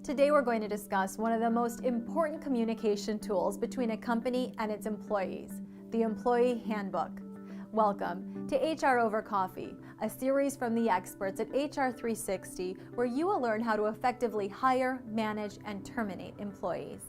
Today we're going to discuss one of the most important communication tools between a company and its employees, the Employee Handbook. Welcome to HR Over Coffee, a series from the experts at HR 360 where you will learn how to effectively hire, manage, and terminate employees.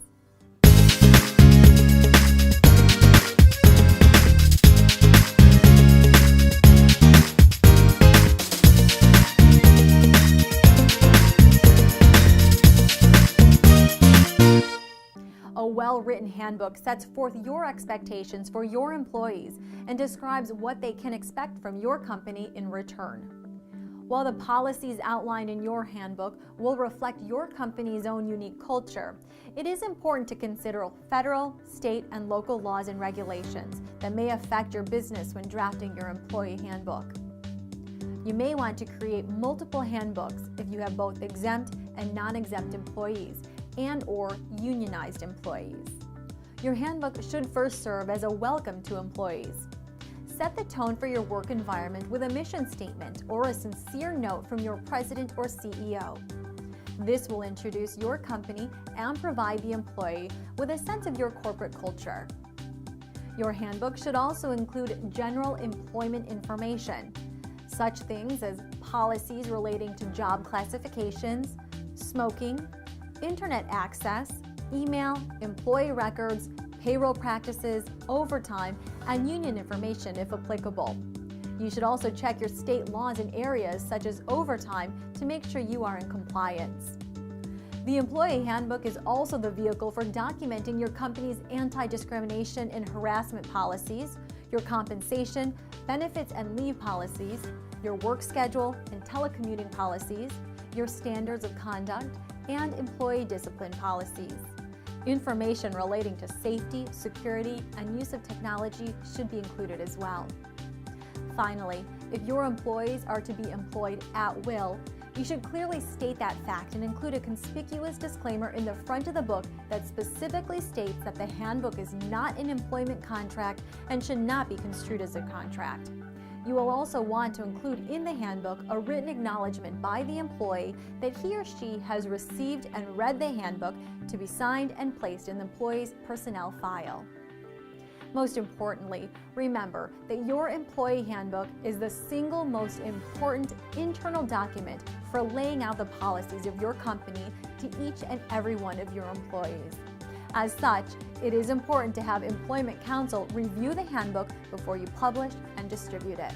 A well-written handbook sets forth your expectations for your employees and describes what they can expect from your company in return. While the policies outlined in your handbook will reflect your company's own unique culture, it is important to consider federal, state, and local laws and regulations that may affect your business when drafting your employee handbook. You may want to create multiple handbooks if you have both exempt and non-exempt employees and/or unionized employees. Your handbook should first serve as a welcome to employees. Set the tone for your work environment with a mission statement or a sincere note from your president or CEO. This will introduce your company and provide the employee with a sense of your corporate culture. Your handbook should also include general employment information, such things as policies relating to job classifications, smoking, internet access, email, employee records, payroll practices, overtime, and union information if applicable. You should also check your state laws in areas such as overtime to make sure you are in compliance. The Employee Handbook is also the vehicle for documenting your company's anti-discrimination and harassment policies, your compensation, benefits and leave policies, your work schedule and telecommuting policies, your standards of conduct, and employee discipline policies. Information relating to safety, security, and use of technology should be included as well. Finally, if your employees are to be employed at will, you should clearly state that fact and include a conspicuous disclaimer in the front of the book that specifically states that the handbook is not an employment contract and should not be construed as a contract. You will also want to include in the handbook a written acknowledgement by the employee that he or she has received and read the handbook to be signed and placed in the employee's personnel file. Most importantly, remember that your employee handbook is the single most important internal document for laying out the policies of your company to each and every one of your employees. As such, it is important to have Employment Counsel review the handbook before you publish and distribute it.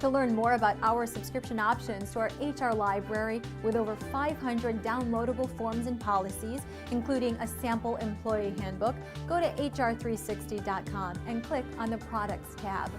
To learn more about our subscription options to our HR library with over 500 downloadable forms and policies, including a sample employee handbook, go to hr360.com and click on the Products tab.